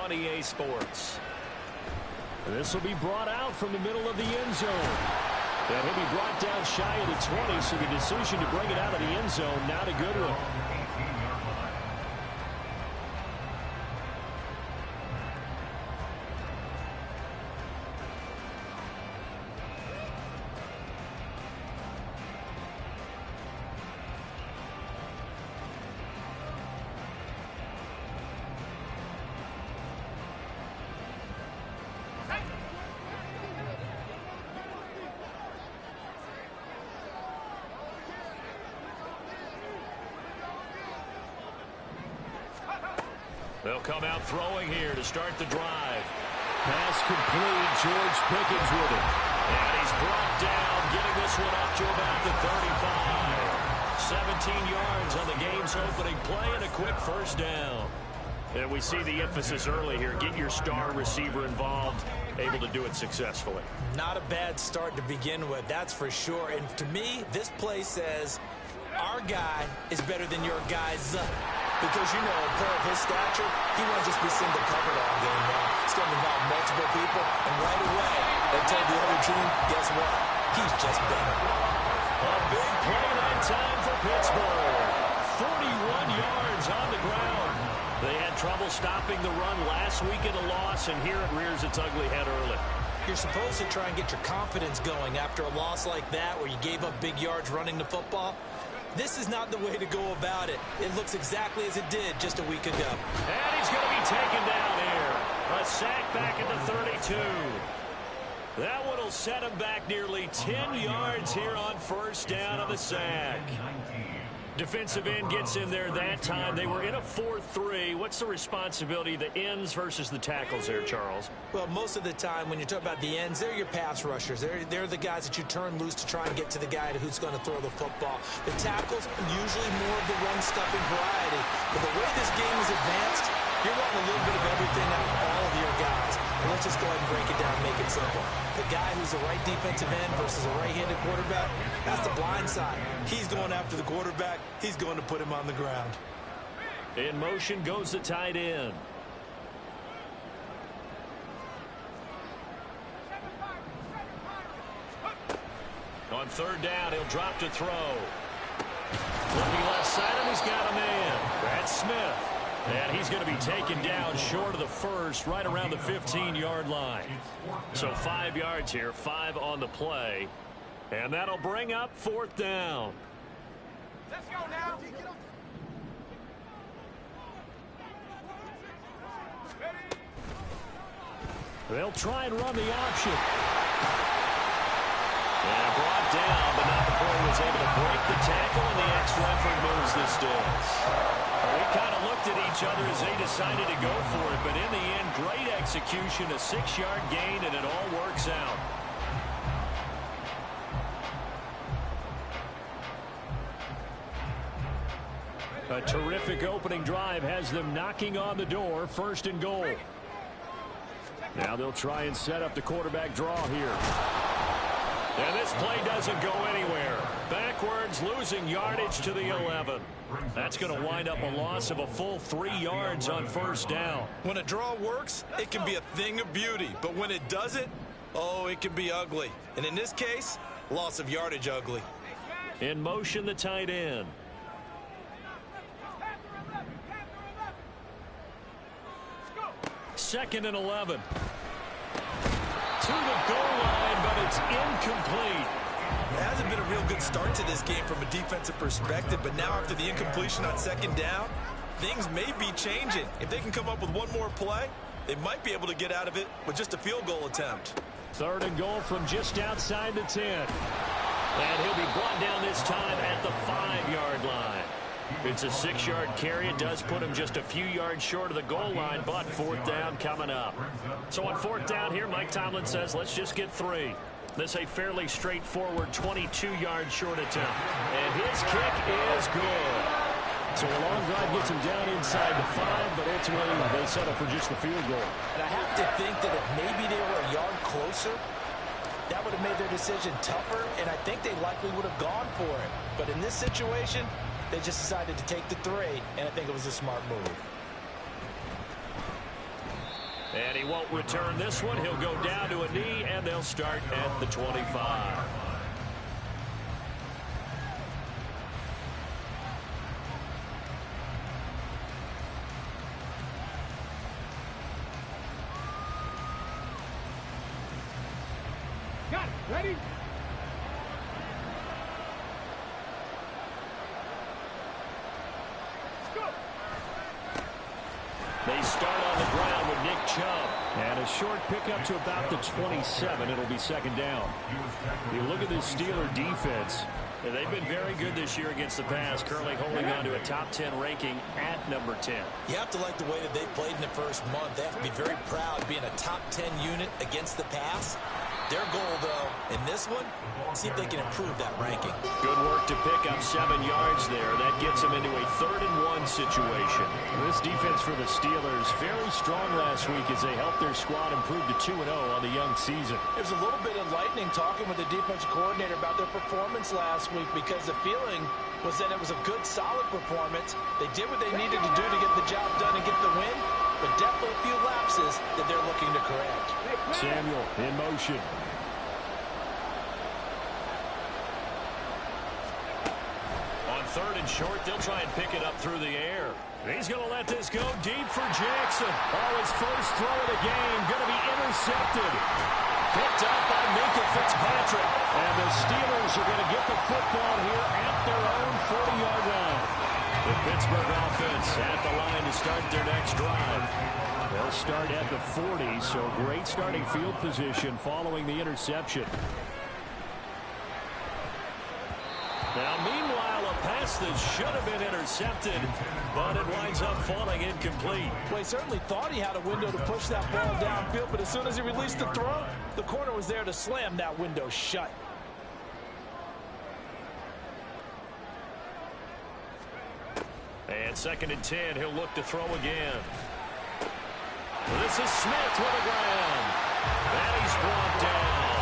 on EA Sports. This will be brought out from the middle of the end zone. And he'll be brought down shy of the 20, so the decision to bring it out of the end zone, not a good one. They'll come out throwing here to start the drive. Pass complete. George Pickens with it. And he's brought down, getting this one up to about the 35. 17 yards on the game's opening play and a quick first down. And we see the emphasis early here. Get your star receiver involved, able to do it successfully. Not a bad start to begin with, that's for sure. And to me, this play says our guy is better than your guy's. Because, you know, a player of his stature, he won't just be single covered all game long. It's going to involve multiple people, and right away, they told the other team, guess what? He's just better. A big play that time for Pittsburgh. 41 yards on the ground. They had trouble stopping the run last week in a loss, and here it rears its ugly head early. You're supposed to try and get your confidence going after a loss like that where you gave up big yards running the football. This is not the way to go about it. It looks exactly as it did just a week ago. And he's going to be taken down here. A sack back at the 32. That one will set him back nearly 10 yards here on first down on the sack. Defensive end gets in there that time. They were in a 4-3. What's the responsibility of the ends versus the tackles there, Charles? Well, most of the time when you talk about the ends, they're your pass rushers. They're the guys that you turn loose to try and get to the guy who's going to throw the football. The tackles are usually more of the run-stuffing variety. But the way this game is advanced, you're wanting a little bit of everything out of all of your guys. But let's just go ahead and break it down and make it simple. The guy who's the right defensive end versus a right-handed quarterback, that's the blind side. He's going after the quarterback. He's going to put him on the ground. In motion goes the tight end. On third down, he'll drop to throw. Looking left side, and he's got a man. That's Smith. And he's going to be taken down short of the first, right around the 15-yard line. So 5 yards here, 5 on the play. And that'll bring up fourth down. Let's go now. They'll try and run the option. And brought down, but not before he was able to break the tackle, and the extra effort moves the sticks. We kind of looked at each other as they decided to go for it, but in the end, great execution, a 6-yard gain, and it all works out. A terrific opening drive has them knocking on the door, first and goal. Now they'll try and set up the quarterback draw here. And this play doesn't go anywhere. Backwards, losing yardage to the 11. That's going to wind up a loss of a full 3 yards on first down. When a draw works, it can be a thing of beauty. But when it doesn't, oh, it can be ugly. And in this case, loss of yardage ugly. In motion, the tight end. Second and 11. To the goal line, but it's incomplete. It hasn't been a real good start to this game from a defensive perspective, but now after the incompletion on second down, things may be changing. If they can come up with one more play, they might be able to get out of it with just a field goal attempt. Third and goal from just outside the 10. And he'll be brought down this time at the 5-yard line. It's a 6-yard carry. It does put him just a few yards short of the goal line, but fourth down coming up. So on fourth down here, Mike Tomlin says, let's just get 3. This a fairly straightforward 22-yard short attempt. And his kick is good. So a long drive gets him down inside the 5, but ultimately they settle for just the field goal. And I have to think that if maybe they were a yard closer, that would have made their decision tougher, and I think they likely would have gone for it. But in this situation, they just decided to take the 3, and I think it was a smart move. And he won't return this one. He'll go down to a knee, and they'll start at the 25. Got it. Ready? They start on the ground with Nick Chubb. And a short pickup to about the 27. It'll be second down. You look at this Steeler defense. They've been very good this year against the pass, currently holding on to a top 10 ranking at number 10. You have to like the way that they've played in the first month. They have to be very proud being a top 10 unit against the pass. Their goal, though, in this one, see if they can improve that ranking. Good work to pick up 7 yards there. That gets them into a 3rd-and-1 situation. This defense for the Steelers very strong last week as they helped their squad improve to 2-0 on the young season. It was a little bit enlightening talking with the defensive coordinator about their performance last week because the feeling was that it was a good, solid performance. They did what they needed to do to get the job done and get the win, but definitely a few lapses that they're looking to correct. Samuel in motion. On 3rd and short, they'll try and pick it up through the air. He's going to let this go deep for Jackson. Oh, his first throw of the game going to be intercepted. Picked up by Minka Fitzpatrick. And the Steelers are going to get the football here at their own 40-yard line. The Pittsburgh offense at the line to start their next drive. They'll start at the 40, so great starting field position following the interception. Now, meanwhile, a pass that should have been intercepted, but it winds up falling incomplete. Well, he certainly thought he had a window to push that ball downfield, but as soon as he released the throw, the corner was there to slam that window shut. And 2nd and 10, he'll look to throw again. This is Smith with the ground. And he's brought down.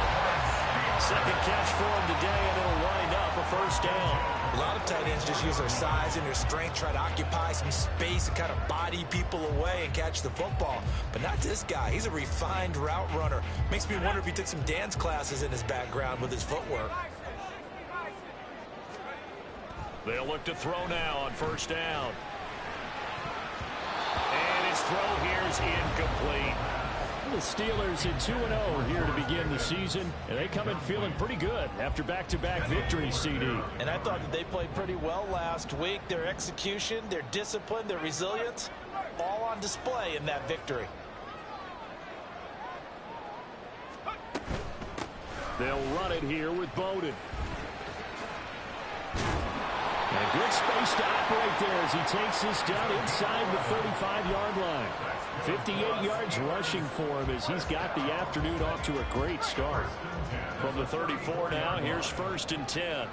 2nd catch for him today, and it'll wind up a 1st down. A lot of tight ends just use their size and their strength, try to occupy some space and kind of body people away and catch the football. But not this guy. He's a refined route runner. Makes me wonder if he took some dance classes in his background with his footwork. They'll look to throw now on 1st down. And his throw here is incomplete. The Steelers in 2-0 here to begin the season, and they come in feeling pretty good after back-to-back victories, CD. And I thought that they played pretty well last week. Their execution, their discipline, their resilience, all on display in that victory. They'll run it here with Bowden. And good space to operate there as he takes this down inside the 35-yard line. 58 yards rushing for him as he's got the afternoon off to a great start. From the 34 now, here's 1st and 10.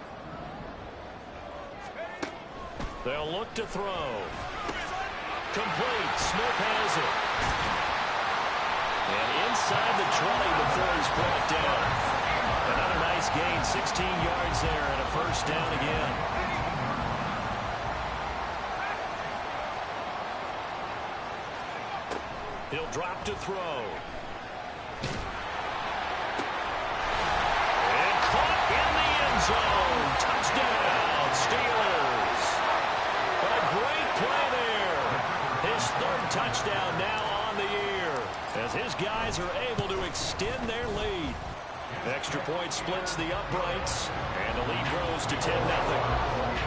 They'll look to throw. Complete. Smith has it. And inside the 20 before he's brought down. Another nice gain, 16 yards there, and a 1st down again. He'll drop to throw. And caught in the end zone. Touchdown, Steelers. What a great play there. His 3rd touchdown now on the year as his guys are able to extend their lead. Extra point splits the uprights, and the lead grows to 10-0.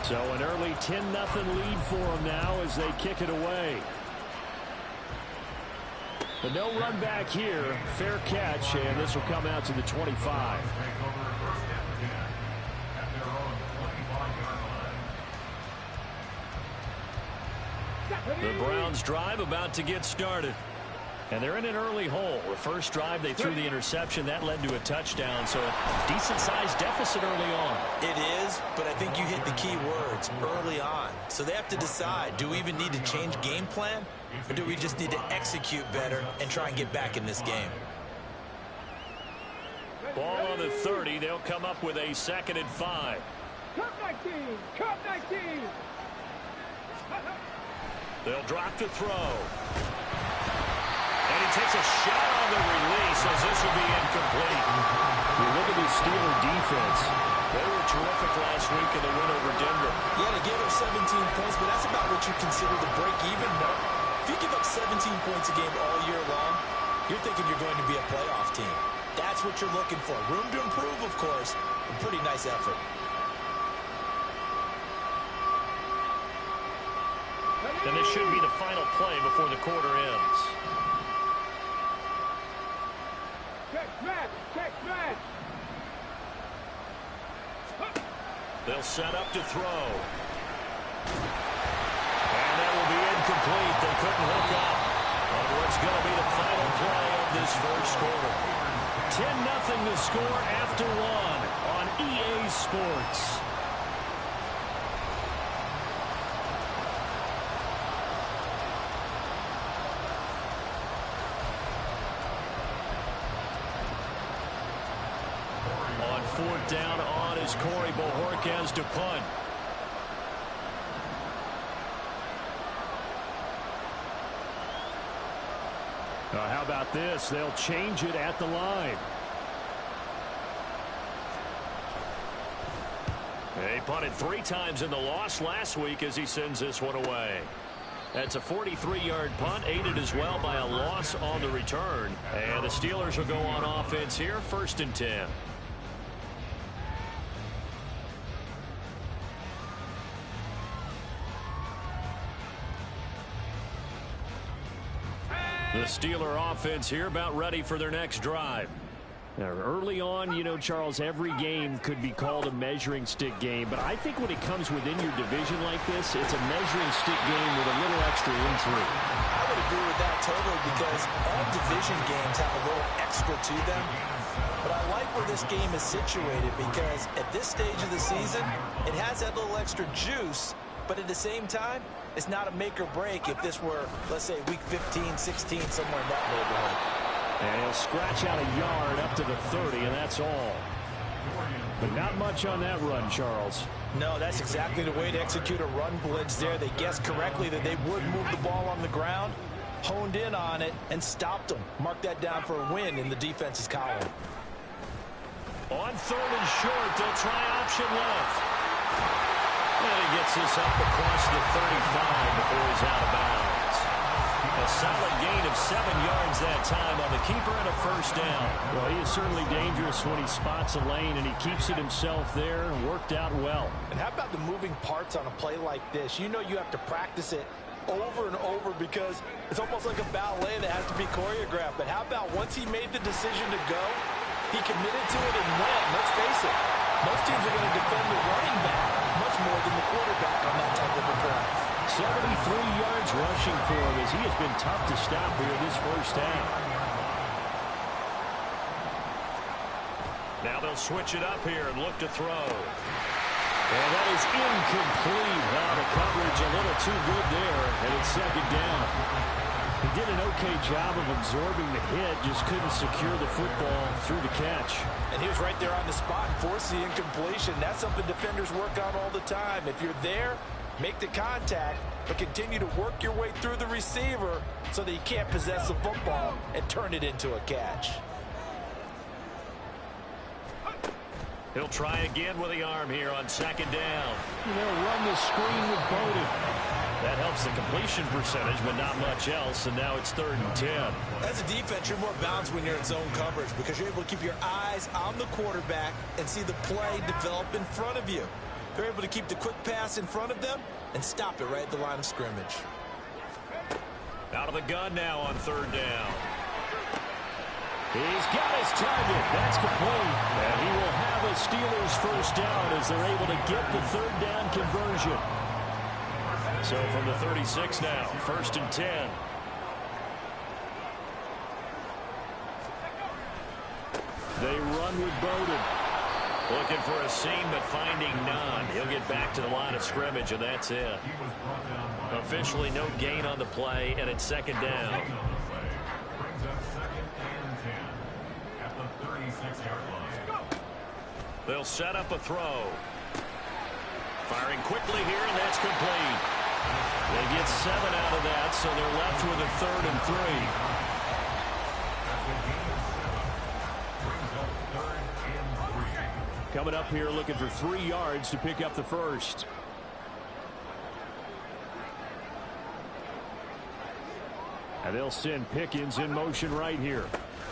So an early 10-0 lead for them now as they kick it away. But no run back here. Fair catch, and this will come out to the 25. The Browns drive about to get started. And they're in an early hole. The first drive, they threw the interception. That led to a touchdown, so a decent-sized deficit early on. It is, but I think you hit the key words, early on. So they have to decide, do we even need to change game plan, or do we just need to execute better and try and get back in this game? Ball on the 30. They'll come up with a 2nd and 5. Come 19! Come 19! They'll drop to throw. And he takes a shot on the release as this will be incomplete. You look at the Steeler defense. They were terrific last week in the win over Denver. Yeah, they gave up 17 points, but that's about what you consider the break-even mark. If you give up 17 points a game all year long, you're thinking you're going to be a playoff team. That's what you're looking for. Room to improve, of course, but pretty nice effort. And this should be the final play before the quarter ends. Check match! Check match! They'll set up to throw. And that will be incomplete. They couldn't hook up on what's going to be the final play of this first quarter. 10-0 the score after 1 on EA Sports. On 4th down on is Corey Bojorquez to punt. How about this? They'll change it at the line. He punted 3 times in the loss last week as he sends this one away. That's a 43-yard punt, aided as well by a loss on the return. And the Steelers will go on offense here, 1st and 10. The Steeler offense here about ready for their next drive. Now, early on, you know, Charles, every game could be called a measuring stick game, but I think when it comes within your division like this, it's a measuring stick game with a little extra intrigue. I would agree with that totally because all division games have a little extra to them. But I like where this game is situated because at this stage of the season, it has that little extra juice, but at the same time, it's not a make or break if this were, let's say, week 15, 16, somewhere in that neighborhood. And he'll scratch out a yard up to the 30, and that's all. But not much on that run, Charles. No, that's exactly the way to execute a run blitz there. They guessed correctly that they would move the ball on the ground, honed in on it, and stopped them. Mark that down for a win in the defense's column. On 3rd and short, they'll try option left. And he gets this up across the 35 before he's out of bounds. A solid gain of 7 yards that time on the keeper and a 1st down. Well, he is certainly dangerous when he spots a lane, and he keeps it himself there and worked out well. And how about the moving parts on a play like this? You know you have to practice it over and over because it's almost like a ballet that has to be choreographed. But how about once he made the decision to go, he committed to it and went. Let's face it, most teams are going to defend the running back much more than the quarterback on that type of a play. 73 yards rushing for him as he has been tough to stop here this first half. Now they'll switch it up here and look to throw. And that is incomplete. Wow, the coverage a little too good there, and it's 2nd down. He did an okay job of absorbing the hit, just couldn't secure the football through the catch. And he was right there on the spot and forced the incompletion. That's something defenders work on all the time. If you're there, make the contact, but continue to work your way through the receiver so that you can't possess the football and turn it into a catch. He'll try again with the arm here on 2nd down. You know, run the screen with Bowden. That helps the completion percentage, but not much else, and now it's 3rd and 10. As a defense, you're more balanced when you're in zone coverage because you're able to keep your eyes on the quarterback and see the play develop in front of you. They're able to keep the quick pass in front of them and stop it right at the line of scrimmage. Out of the gun now on 3rd down. He's got his target. That's complete. And he will have a Steelers 1st down as they're able to get the 3rd down conversion. So from the 36 now, 1st and 10. They run with Bowden. Looking for a seam, but finding none. He'll get back to the line of scrimmage, and that's it. Officially no gain on the play, and it's 2nd down. Brings up 2nd and 10 at the 36-yard line. They'll set up a throw. Firing quickly here, and that's complete. They get 7 out of that, so they're left with a 3rd and 3. Coming up here looking for 3 yards to pick up the first. And they'll send Pickens in motion right here.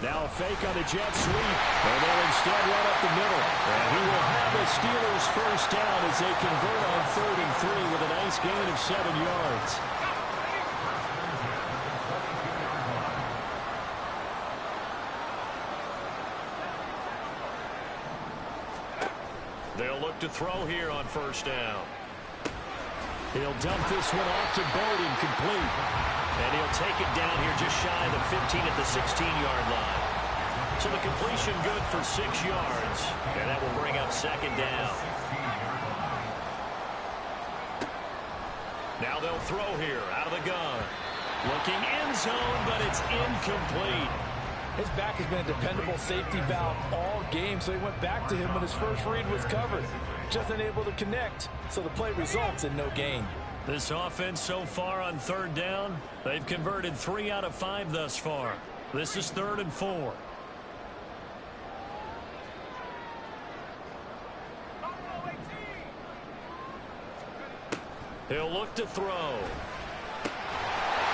Now a fake on the jet sweep, and they'll instead run up the middle. And he will have the Steelers first down as they convert on 3rd and 3 with a nice gain of 7 yards. They'll look to throw here on 1st down. He'll dump this one off to Bowden, complete. And he'll take it down here just shy of the 15 at the 16-yard line. So the completion good for 6 yards. And that will bring up 2nd down. Now they'll throw here out of the gun. Looking end zone, but it's incomplete. His back has been a dependable safety valve all game, so he went back to him when his first read was covered. Just unable to connect, so the play results in no gain. This offense so far on 3rd down, they've converted 3 out of 5 thus far. This is 3rd and 4. He'll look to throw.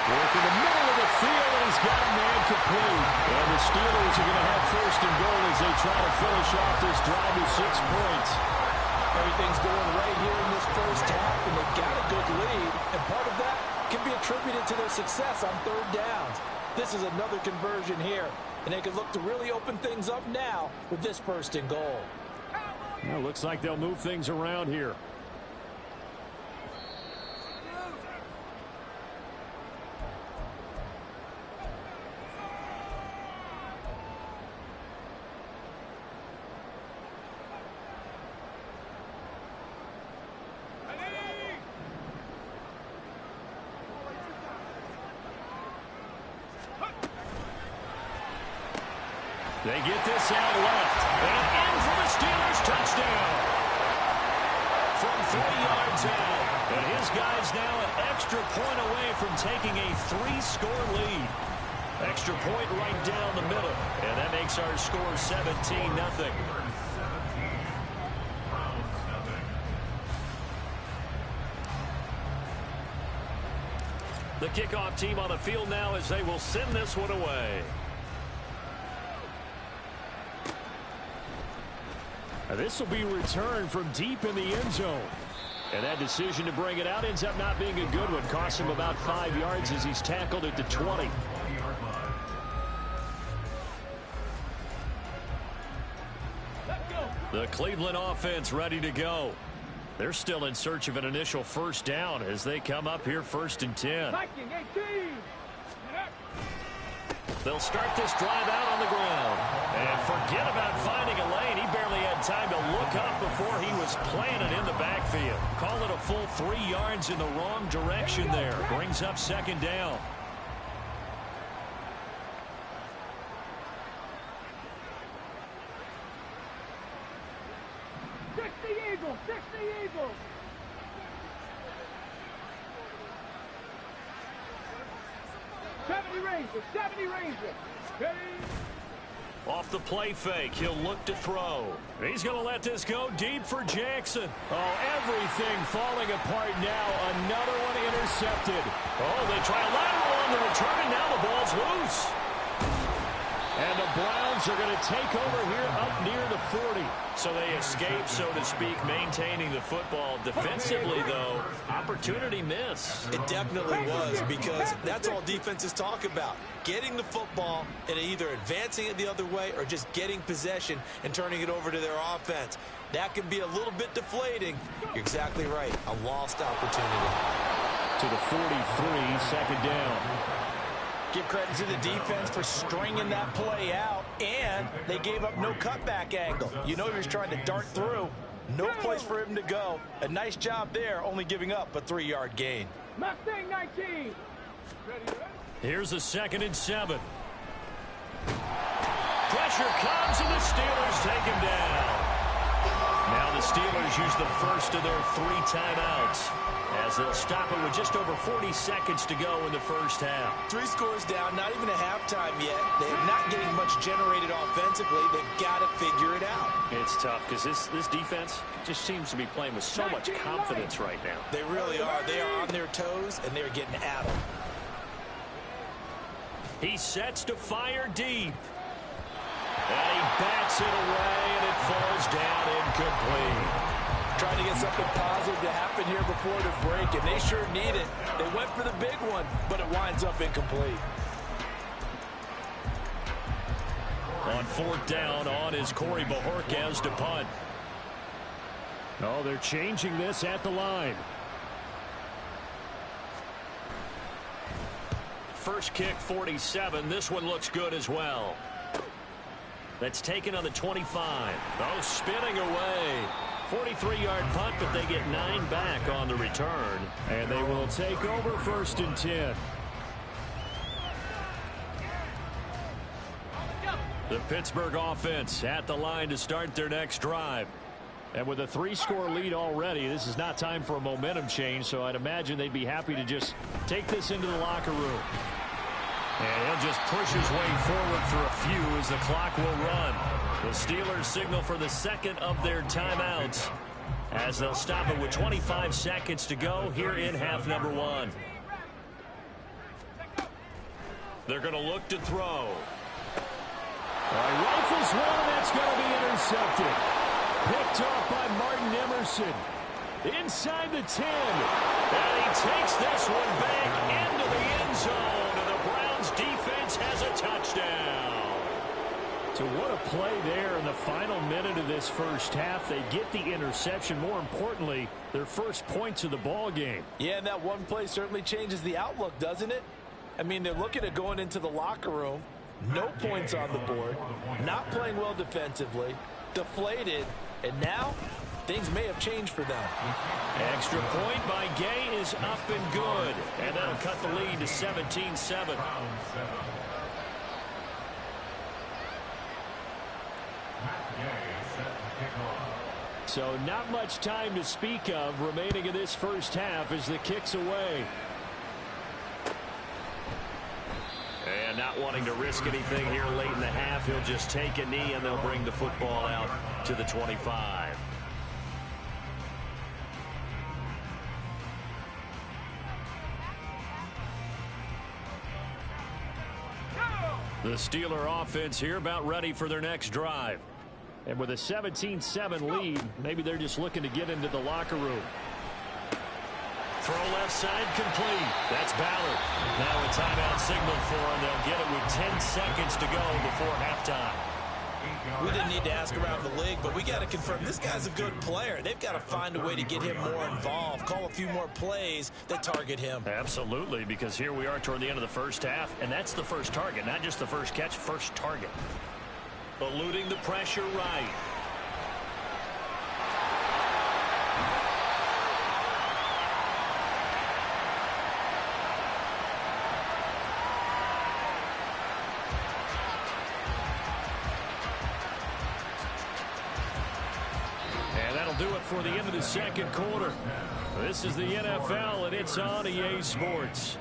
Work in the middle of the field, and he's got a man complete. And the Steelers are going to have 1st and goal as they try to finish off this drive with 6 points. Everything's going right here in this first half, and they've got a good lead. And part of that can be attributed to their success on 3rd downs. This is another conversion here, and they can look to really open things up now with this 1st and goal. Well, looks like they'll move things around here. They get this out left. And in for the Steelers touchdown. From 3 yards out. And his guy's now an extra point away from taking a 3-score lead. Extra point right down the middle. And that makes our score 17-0. The kickoff team on the field now as they will send this one away. This will be returned from deep in the end zone. And that decision to bring it out ends up not being a good one. Cost him about 5 yards as he's tackled at the 20. The Cleveland offense ready to go. They're still in search of an initial 1st down as they come up here 1st and 10. They'll start this drive out on the ground. And forget about finding a lane. He barely had time to look up before he was planted in the backfield. Call it a full 3 yards in the wrong direction there. Brings up 2nd down. Six the Eagles! 70 Rangers! Off the play fake, he'll look to throw. He's going to let this go deep for Jackson. Oh, everything falling apart now. Another one intercepted. Oh, they try a lateral on the return, and now the ball's loose. And the Browns are going to take over here up near the 40. So they escape, so to speak, maintaining the football. Defensively, though, opportunity miss. It definitely was, because that's all defenses talk about. Getting the football and either advancing it the other way or just getting possession and turning it over to their offense. That can be a little bit deflating. You're exactly right. A lost opportunity. To the 43, 2nd down. Give credit to the defense for stringing that play out, and they gave up no cutback angle. You know he was trying to dart through. No place for him to go. A nice job there, only giving up a 3-yard gain. Mustang 19. Here's a 2nd and 7. Pressure comes, and the Steelers take him down. the Steelers use the first of their 3 timeouts as they'll stop it with just over 40 seconds to go in the first half. 3 scores down, not even a halftime yet. They're not getting much generated offensively. They've got to figure it out. It's tough because this defense just seems to be playing with so much confidence right now. They really are. They are on their toes, and they're getting at them. He sets to fire deep. And he bats it away, and it falls down incomplete. Trying to get something positive to happen here before the break, and they sure need it. They went for the big one, but it winds up incomplete. On 4th down, on is Corey Bojorquez to punt. Oh, they're changing this at the line. First kick, 47. This one looks good as well. That's taken on the 25. Oh, spinning away. 43-yard punt, but they get 9 back on the return. And they will take over 1st and 10. The Pittsburgh offense at the line to start their next drive. And with a 3-score lead already, this is not time for a momentum change, so I'd imagine they'd be happy to just take this into the locker room. And he'll just push his way forward for a few as the clock will run. The Steelers signal for the second of their timeouts as they'll stop it with 25 seconds to go here in half number 1. They're going to look to throw. Rifles one, and that's going to be intercepted. Picked off by Martin Emerson. Inside the 10. And he takes this one back into the end zone. And the Browns defense has a touchdown. So what a play there in the final minute of this first half. They get the interception. More importantly, their first points of the ball game. Yeah, and that one play certainly changes the outlook, doesn't it? I mean, they're looking at going into the locker room. No points on the board. Not playing well defensively. Deflated. And now, things may have changed for them. Extra point by Gay is up and good. And that'll cut the lead to 17-7. So not much time to speak of remaining in this first half as the kick's away. And not wanting to risk anything here late in the half, he'll just take a knee and they'll bring the football out to the 25. The Steeler offense here about ready for their next drive. And with a 17-7 lead, maybe they're just looking to get into the locker room. Throw left side complete. That's Ballard. Now a timeout signal for him. They'll get it with 10 seconds to go before halftime. We didn't need to ask around the league, but we got to confirm this guy's a good player. They've got to find a way to get him more involved, call a few more plays that target him. Absolutely, because here we are toward the end of the first half, and that's the first target, not just the first catch, first target. Eluding the pressure right. Do it for the end of the second quarter. This is the NFL, and it's on EA Sports.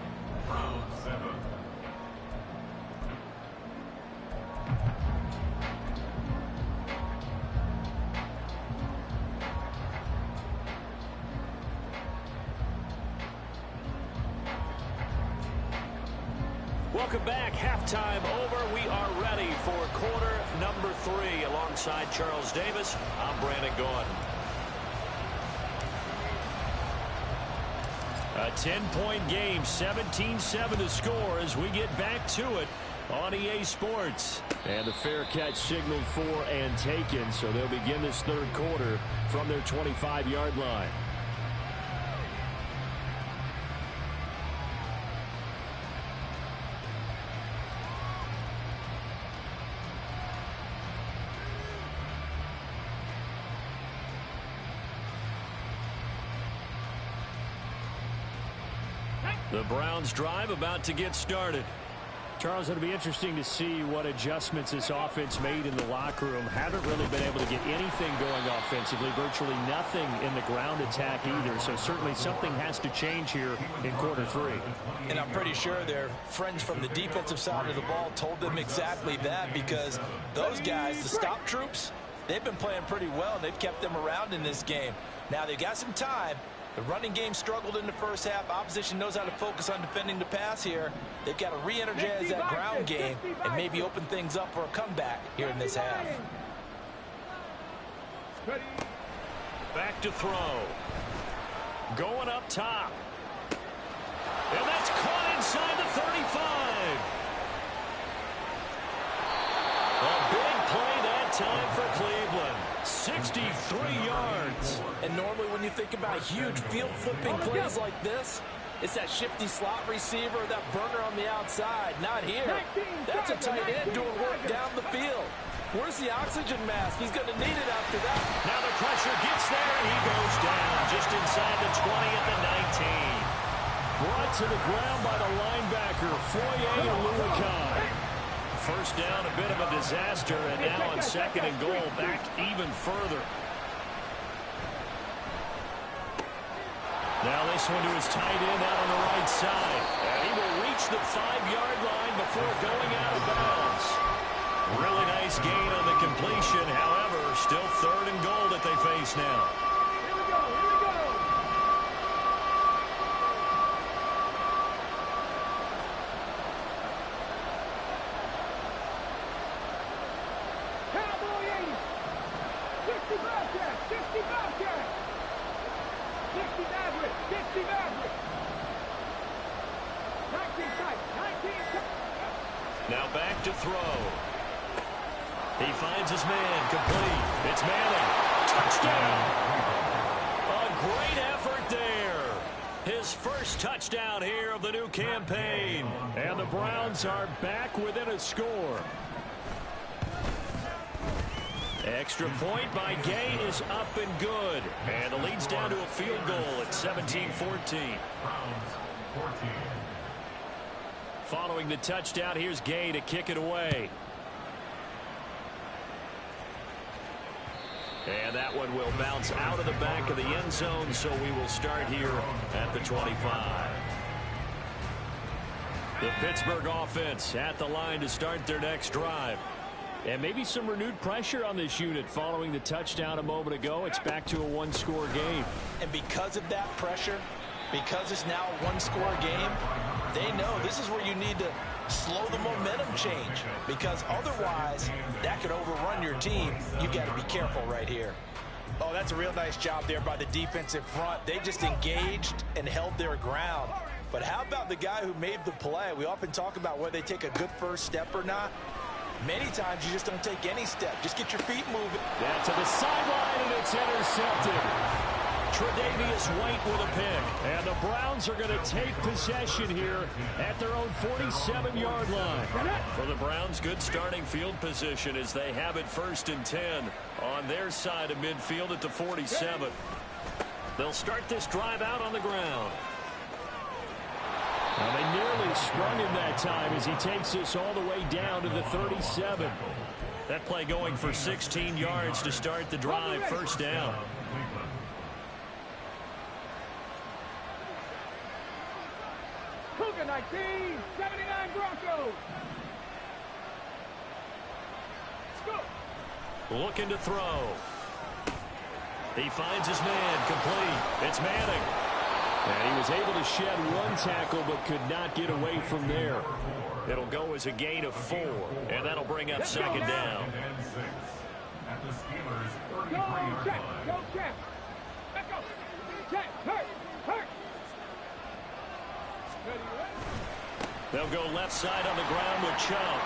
Welcome back. Halftime over. We are ready for quarter number 3. Alongside Charles Davis, I'm Brandon Gordon. A 10-point game, 17-7 to score as we get back to it on EA Sports. And the fair catch signaled for and taken, so they'll begin this third quarter from their 25-yard line. The Browns drive about to get started. Charles, it'll be interesting to see what adjustments this offense made in the locker room. Haven't really been able to get anything going offensively, virtually nothing in the ground attack either. So certainly something has to change here in quarter 3. And I'm pretty sure their friends from the defensive side of the ball told them exactly that, because those guys, the stop troops, they've been playing pretty well, and they've kept them around in this game. Now they've got some time. The running game struggled in the first half. Opposition knows how to focus on defending the pass here. They've got to re-energize that ground game and maybe open things up for a comeback here in this half. Back to throw. Going up top. And that's caught inside the 35. A big play that time for Cleveland. 63 yards. And normally when you think about huge field flipping plays like this, it's that shifty slot receiver, that burner on the outside. Not here. That's a tight end doing work down the field. Where's the oxygen mask? He's going to need it after that. Now the pressure gets there, and he goes down just inside the 20 at the 19. Brought to the ground by the linebacker, Foye Aluakai. First down, a bit of a disaster, and now on 2nd and goal, back even further. Now this one to his tight end out on the right side. And he will reach the 5-yard line before going out of bounds. Really nice gain on the completion. However, still 3rd and goal that they face now. Here we go, here we go. Cowboy 80. 60 Bobcat, 60 Bobcat. 60 Maverick, 60 Maverick. 19 tight, 19 tight. Now back to throw. He finds his man, complete. It's Manning. Touchdown. A great effort there. His first touchdown here of the new campaign. And the Browns are back within a score. Extra point by Gay is up and good. And the lead's down to a field goal at 17-14. Following the touchdown, here's Gay to kick it away. And that one will bounce out of the back of the end zone, so we will start here at the 25. The Pittsburgh offense at the line to start their next drive. And maybe some renewed pressure on this unit following the touchdown a moment ago. It's back to a one-score game. And because of that pressure, because it's now a one-score game, they know this is where you need to slow the momentum change, because otherwise that could overrun your team. You got to be careful right here. Oh, that's a real nice job there by the defensive front. They just engaged and held their ground. But how about the guy who made the play? We often talk about whether they take a good first step or not. Many times you just don't take any step. Just get your feet moving. That's to the sideline, and it's intercepted. Tre'Davious White with a pick. And the Browns are going to take possession here at their own 47-yard line. For the Browns, good starting field position as they have it 1st and 10 on their side of midfield at the 47. They'll start this drive out on the ground. Now they nearly sprung him that time as he takes this all the way down to the 37. That play going for 16 yards to start the drive. 1st down. Cougar 19, 79 Broncos. Let's go. Looking to throw. He finds his man, complete. It's Manning. And he was able to shed one tackle but could not get away from there. It'll go as a gain of 4, and that'll bring up 2nd down. Go check, go check. Let's go. Check, hurt, hurt. They'll go left side on the ground with Chubb.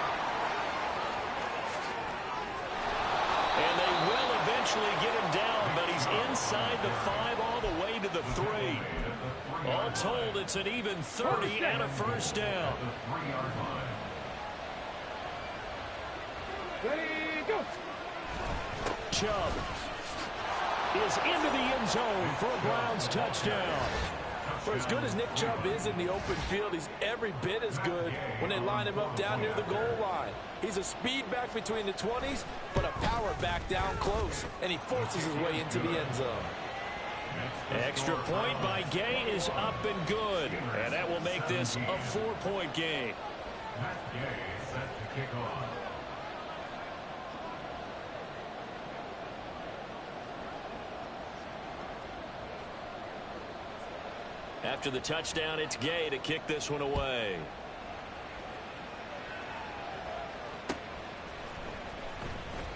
And they will eventually get him down, but he's inside the 5 all the way to the 3. All told, it's an even 30 and a 1st down. Ready, go. Chubb is into the end zone for a Browns touchdown. For as good as Nick Chubb is in the open field, he's every bit as good when they line him up down near the goal line. He's a speed back between the 20s, but a power back down close, and he forces his way into the end zone. Extra point by Gay is up and good, and that will make this a 4-point game. Gay set to kick off. After the touchdown, it's Gay to kick this one away.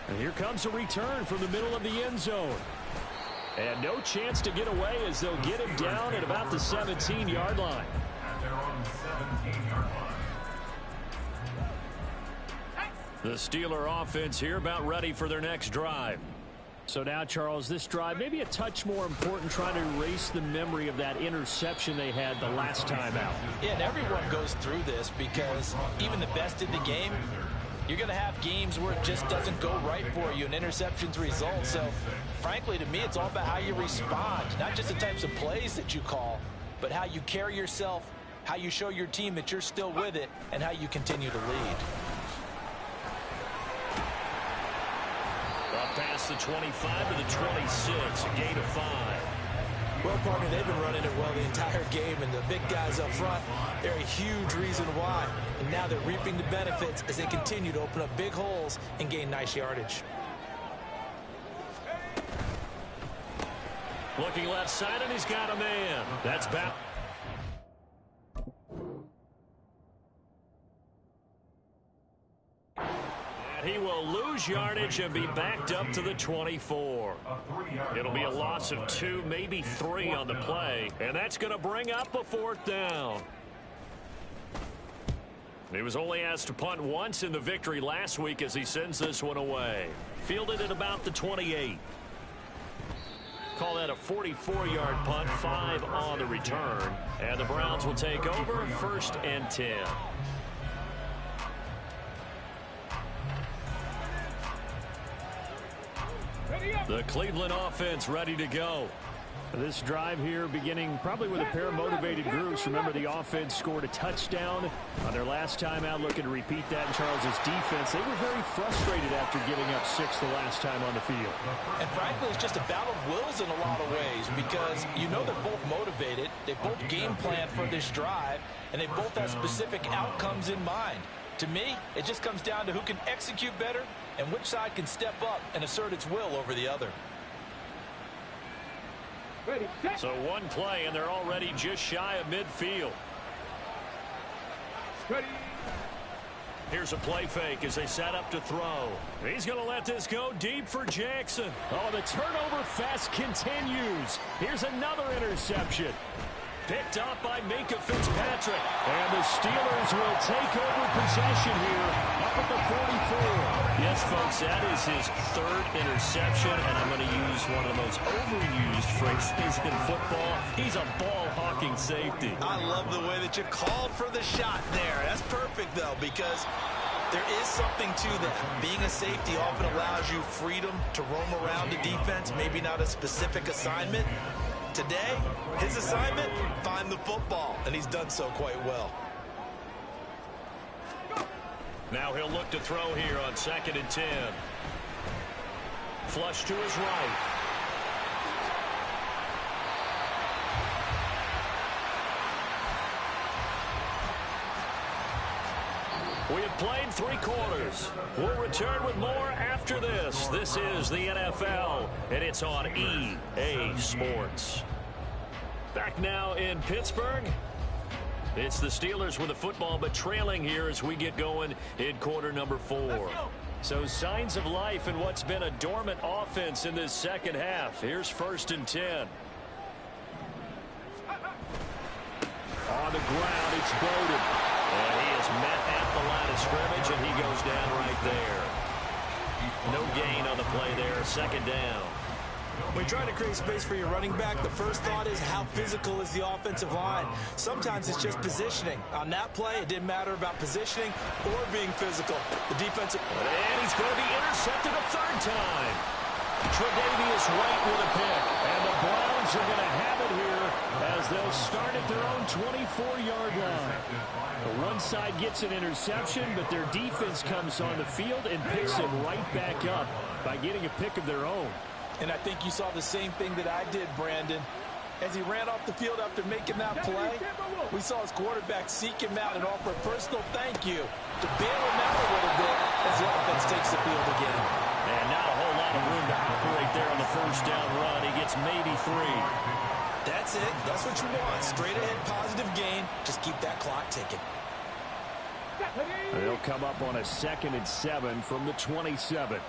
And here comes a return from the middle of the end zone. And no chance to get away as they'll get him down at about the 17-yard line. At their own 17-yard line. The Steeler offense here about ready for their next drive. So now, Charles, this drive maybe a touch more important, trying to erase the memory of that interception they had the last time out. Yeah, and everyone goes through this because even the best in the game, you're going to have games where it just doesn't go right for you, and interceptions result. So, frankly, to me, it's all about how you respond, not just the types of plays that you call, but how you carry yourself, how you show your team that you're still with it, and how you continue to lead. Up past the 25 to the 26, a gain of 5. Well, partner, they've been running it well the entire game, and the big guys up front, they're a huge reason why. And now they're reaping the benefits as they continue to open up big holes and gain nice yardage. Looking left side, and he's got a man. That's back. He will lose yardage and be backed up to the 24. It'll be a loss of 2, maybe 3 on the play, and that's going to bring up a 4th down. He was only asked to punt once in the victory last week as he sends this one away. Fielded at about the 28. Call that a 44-yard punt, 5 on the return, and the Browns will take over 1st and 10. The Cleveland offense ready to go. This drive here beginning probably with a pair of motivated groups. Remember, the offense scored a touchdown on their last time out. Looking to repeat that in Charles's defense. They were very frustrated after giving up 6 the last time on the field. And frankly, it's just a battle of wills in a lot of ways because you know they're both motivated. They both game plan for this drive, and they both have specific outcomes in mind. To me, it just comes down to who can execute better and which side can step up and assert its will over the other. Ready, set. So one play, and they're already just shy of midfield. Ready. Here's a play fake as they set up to throw. He's going to let this go deep for Jackson. Oh, the turnover fest continues. Here's another interception. Picked up by Minka Fitzpatrick. And the Steelers will take over possession here up at the 44. Yes, folks, that is his 3rd interception, and I'm going to use one of the most overused phrases in football. He's a ball-hawking safety. I love the way that you called for the shot there. That's perfect, though, because there is something to that. Being a safety often allows you freedom to roam around the defense, maybe not a specific assignment. Today, his assignment, find the football, and he's done so quite well. Now he'll look to throw here on 2nd and 10. Flush to his right. We have played 3 quarters. We'll return with more after this. This is the NFL, and it's on EA Sports. Back now in Pittsburgh. It's the Steelers with the football, but trailing here as we get going in quarter number 4. So signs of life in what's been a dormant offense in this second half. Here's 1st and 10. On the ground, it's Bowden. And he is met at the line of scrimmage, and he goes down right there. No gain on the play there. 2nd down. When you're trying to create space for your running back, the first thought is how physical is the offensive line. Sometimes it's just positioning. On that play, it didn't matter about positioning or being physical. The defensive... And he's going to be intercepted a 3rd time. Tre'Davious White with a pick. And the Browns are going to have it here as they'll start at their own 24-yard line. The one side gets an interception, but their defense comes on the field and picks it right back up by getting a pick of their own. And I think you saw the same thing that I did, Brandon. As he ran off the field after making that play, we saw his quarterback seek him out and offer a personal thank you to bail him out a little bit as the offense takes the field again. And not a whole lot of room to operate there on the first down run. He gets maybe 3. That's it. That's what you want. Straight ahead positive gain. Just keep that clock ticking. They'll come up on a 2nd and 7 from the 27.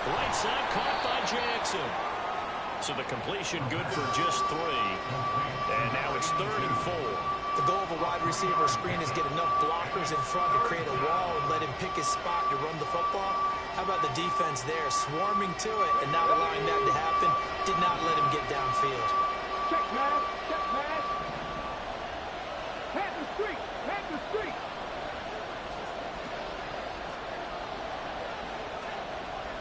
Right side caught by Jackson. So the completion good for just 3. And now it's 3rd and 4. The goal of a wide receiver screen is get enough blockers in front to create a wall and let him pick his spot to run the football. How about the defense there, swarming to it and not allowing that to happen? Did not let him get downfield. Check pass. Check pass. Pass the street. Pass the street.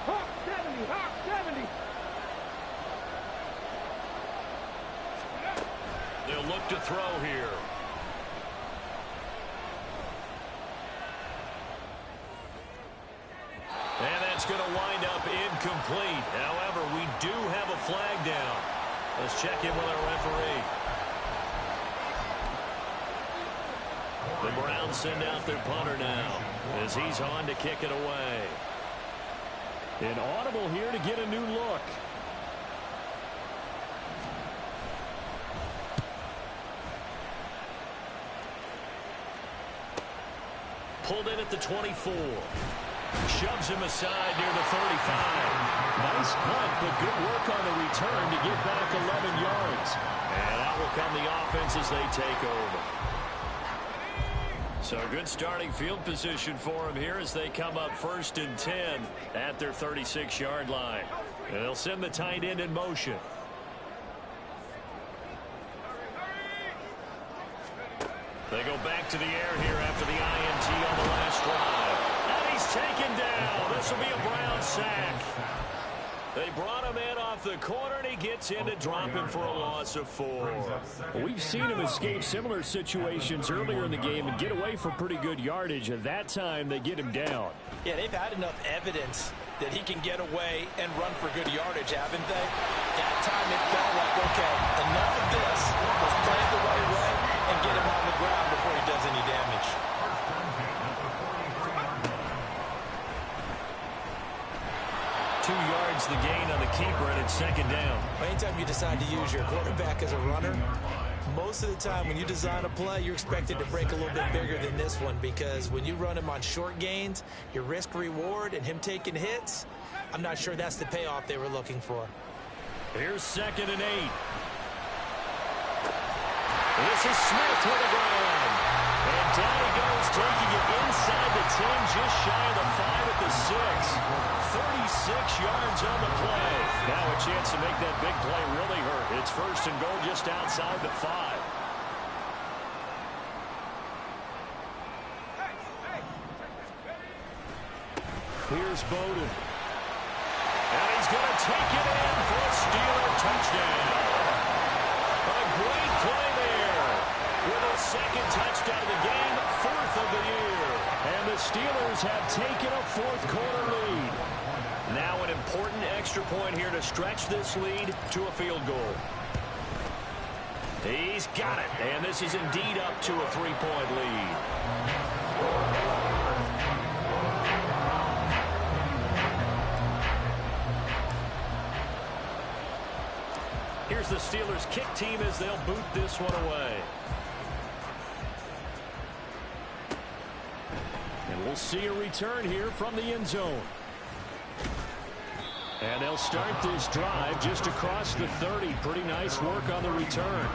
Hawk 70. Hawk 70. They'll look to throw here. And that's going to wind up incomplete. However, we do have a flag down. Let's check in with our referee. The Browns send out their punter now as he's on to kick it away. An audible here to get a new look. Pulled in at the 24. Shoves him aside near the 35. Nice punt, but good work on the return to get back 11 yards. And out will come the offense as they take over. So a good starting field position for them here as they come up 1st and 10 at their 36-yard line. And they'll send the tight end in motion. They go back to the air here after the INT on the last drive. And he's taken down. This will be a Brown sack. They brought him in off the corner, and he gets in to drop him for a loss of 4. Well, we've seen him escape similar situations earlier in the game and get away for pretty good yardage. At that time, they get him down. Yeah, they've had enough evidence that he can get away and run for good yardage, haven't they? That time it felt like, okay, enough of this. Let's play it the right way and get him on the ground before he does any damage. The gain on the keeper, and it's 2nd down. Anytime you decide to use your quarterback as a runner, most of the time when you design a play, you're expected to break a little bit bigger than this one, because when you run him on short gains, your risk-reward and him taking hits, I'm not sure that's the payoff they were looking for. Here's 2nd and 8. This is Smith with a run. And down he goes, taking it inside the 10, just shy of the 5 at the 6. 36 yards on the play. Now a chance to make that big play really hurt. It's 1st and goal just outside the 5. Here's Bowden. And he's going to take it in for a Steeler touchdown. A great play there. With a 2nd touchdown of the game, 4th of the year. And the Steelers have taken a 4th quarter lead. Now an important extra point here to stretch this lead to a field goal. He's got it, and this is indeed up to a 3-point lead. Here's the Steelers kick team as they'll boot this one away. And we'll see a return here from the end zone. And they'll start this drive just across the 30. Pretty nice work on the return.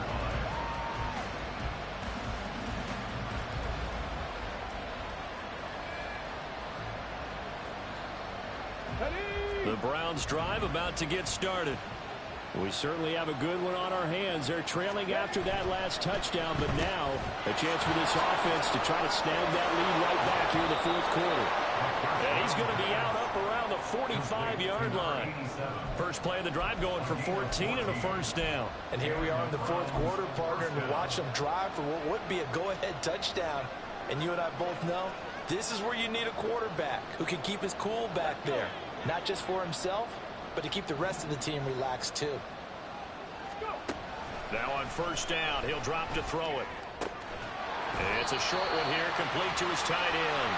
The Browns drive about to get started. We certainly have a good one on our hands. They're trailing after that last touchdown, but now a chance for this offense to try to snag that lead right back here in the fourth quarter. And he's going to be out up around the 45-yard line. First play of the drive going for 14 and a first down. And here we are in the fourth quarter, partner, and we watch them drive for what would be a go-ahead touchdown. And you and I both know this is where you need a quarterback who can keep his cool back there, not just for himself, but to keep the rest of the team relaxed too. Now on first down, he'll drop to throw it. It's a short one here, complete to his tight end.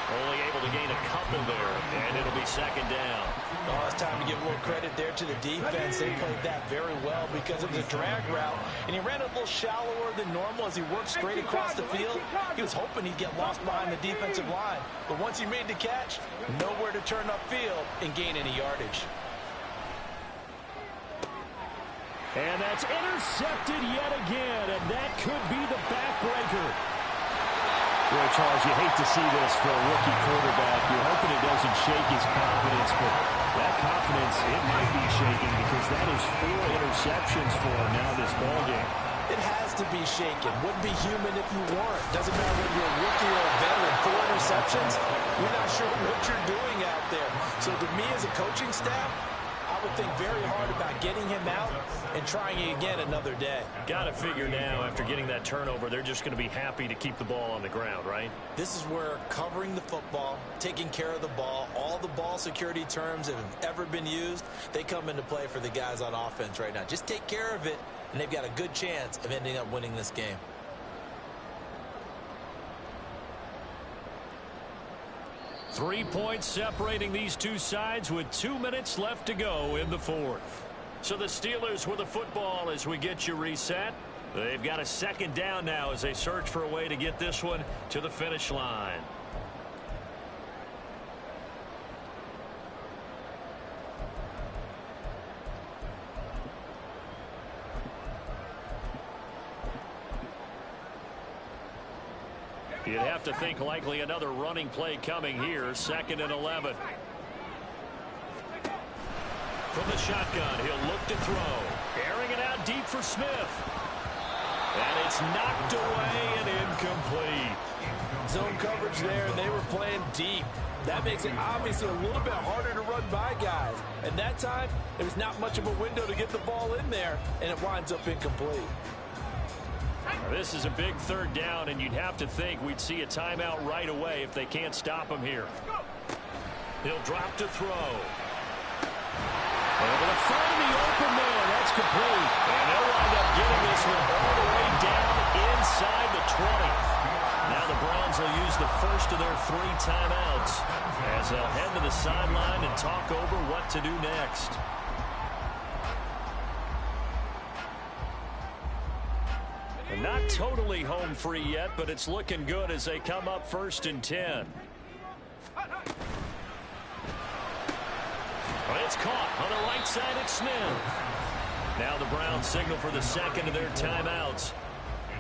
Only able to gain a couple there, and it'll be second down. Oh, it's time to give a little credit there to the defense. They played that very well because it was a drag route, and he ran a little shallower than normal as he worked straight across the field. He was hoping he'd get lost behind the defensive line, but once he made the catch, nowhere to turn upfield and gain any yardage. And that's intercepted yet again, and that could be the backbreaker. Boy, Charles, you hate to see this for a rookie quarterback. You're hoping it doesn't shake his confidence, but that confidence, it might be shaking because that is 4 interceptions for him now this ballgame. It has to be shaken. Wouldn't be human if you weren't. Doesn't matter whether you're a rookie or a veteran. 4 interceptions, you're not sure what you're doing out there. So to me as a coaching staff, I would think very hard about getting him out and trying it again another day. Got to figure now, after getting that turnover, they're just going to be happy to keep the ball on the ground, right? This is where covering the football, taking care of the ball, all the ball security terms that have ever been used, they come into play for the guys on offense right now. Just take care of it, and they've got a good chance of ending up winning this game. 3 points separating these two sides with 2 minutes left to go in the fourth. So the Steelers with the football as we get you reset. They've got a second down now as they search for a way to get this one to the finish line. You'd have to think likely another running play coming here. 2nd and 11. From the shotgun, he'll look to throw. Airing it out deep for Smith. And it's knocked away and incomplete. Zone coverage there, and they were playing deep. That makes it obviously a little bit harder to run by guys. And that time, there's not much of a window to get the ball in there, and it winds up incomplete. This is a big 3rd down, and you'd have to think we'd see a timeout right away if they can't stop him here. He'll drop to throw. Able to find the open man. That's complete. And they'll wind up getting this one all the way down inside the 20. Now the Browns will use the first of their 3 timeouts as they'll head to the sideline and talk over what to do next. Not totally home free yet, but it's looking good as they come up 1st and 10. Well, it's caught on the right side at Smith. Now the Browns signal for the 2nd of their timeouts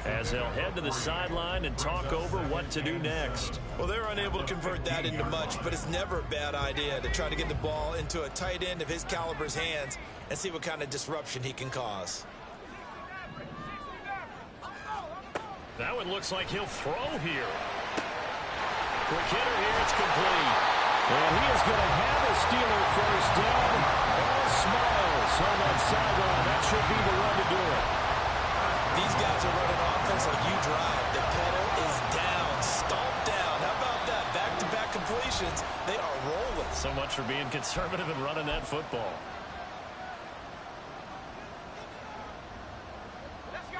as they'll head to the sideline and talk over what to do next. Well, they're unable to convert that into much, but it's never a bad idea to try to get the ball into a tight end of his caliber's hands and see what kind of disruption he can cause. That one looks like he'll throw here. Quick hitter here, it's complete. And he is going to have a Steeler first down. All smiles on that sideline. That should be the run to do it. These guys are running offense like you drive. The pedal is down, stomped down. How about that? Back-to-back completions. They are rolling. So much for being conservative and running that football.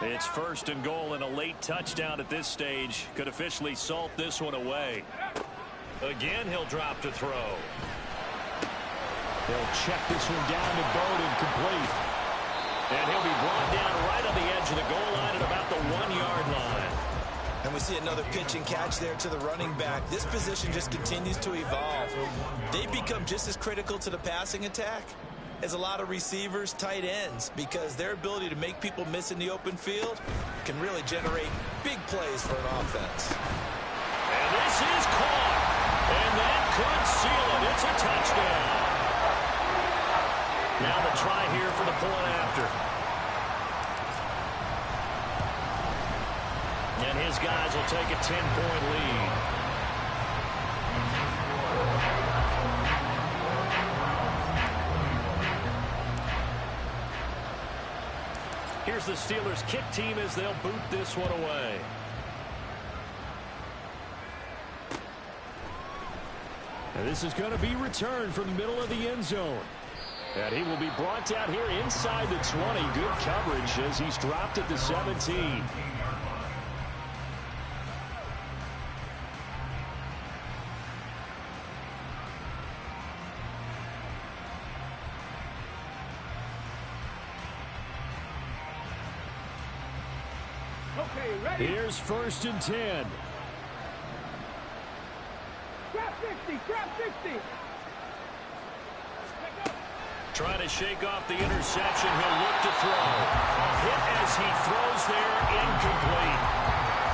It's 1st and goal, and a late touchdown at this stage could officially salt this one away. Again, he'll drop to throw. They'll check this one down to Bowden, complete. And he'll be brought down right on the edge of the goal line at about the 1-yard line. And we see another pitch and catch there to the running back. This position just continues to evolve. They become just as critical to the passing attack as a lot of receivers, tight ends, because their ability to make people miss in the open field can really generate big plays for an offense. And this is caught. And that could seal it. It's a touchdown. Now the try here for the point after. And his guys will take a 10-point lead. Here's the Steelers' kick team as they'll boot this one away. And this is going to be returned from the middle of the end zone. And he will be brought down here inside the 20. Good coverage as he's dropped at the 17. Okay, ready? Here's 1st and 10. Grab 60, grab 60. Trying to shake off the interception. He'll look to throw. A hit as he throws there, incomplete.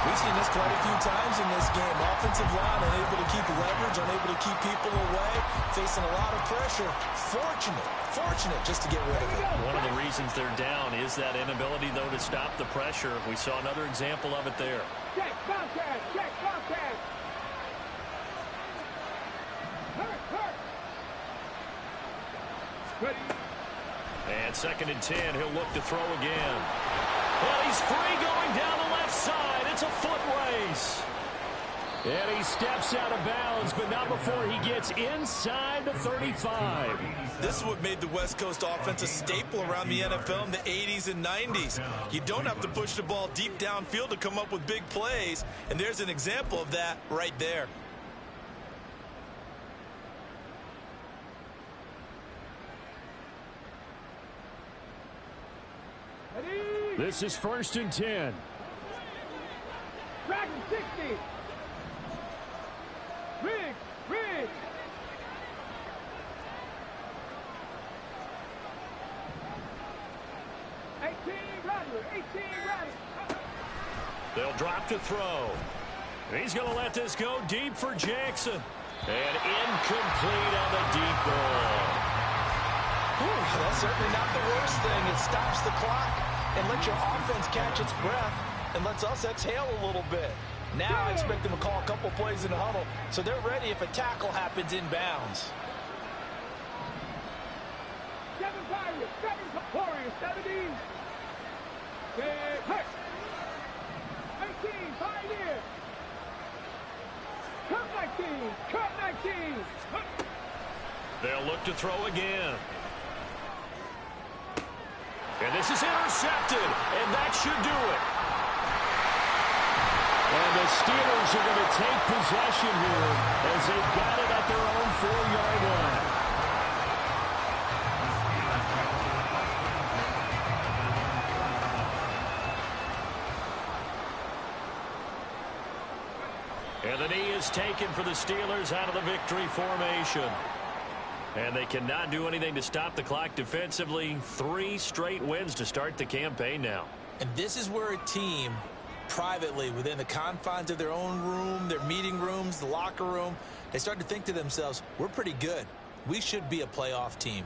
We've seen this quite a few times in this game. Offensive line unable to keep leverage, unable to keep people away, facing a lot of pressure. Fortunate just to get rid of it. One of the reasons they're down is that inability, though, to stop the pressure. We saw another example of it there. Check, contact, check, contact. Hurt. Ready? And 2nd and 10, he'll look to throw again. Well, he's free going down the left side. It's a foot race. And he steps out of bounds, but not before he gets inside the 35. This is what made the West Coast offense a staple around the NFL in the 80s and 90s. You don't have to push the ball deep downfield to come up with big plays, and there's an example of that right there. Ready? This is 1st and 10. Dragon 60. Rig. 18 runner. They'll drop to throw. He's going to let this go deep for Jackson. And incomplete on the deep ball. That's certainly not the worst thing. It stops the clock and lets your offense catch its breath and lets us exhale a little bit. Now I expect them to call a couple plays in the huddle so they're ready if a tackle happens inbounds. 7 Pirates, 7 Warriors, 17. Hurt. 18, Pioneer. Cut 19. They'll look to throw again. And this is intercepted, and that should do it. And the Steelers are going to take possession here as they've got it at their own 4-yard line. And the knee is taken for the Steelers out of the victory formation. And they cannot do anything to stop the clock defensively. 3 straight wins to start the campaign now. And this is where a team, privately, within the confines of their own room, their meeting rooms, the locker room, they start to think to themselves, we're pretty good. We should be a playoff team.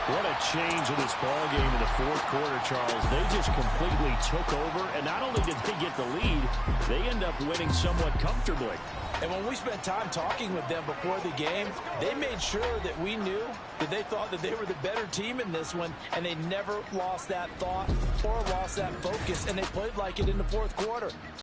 What a change in this ball game in the 4th quarter, Charles. They just completely took over, and not only did they get the lead, they end up winning somewhat comfortably. And when we spent time talking with them before the game, they made sure that we knew that they thought that they were the better team in this one, and they never lost that thought or lost that focus, and they played like it in the 4th quarter.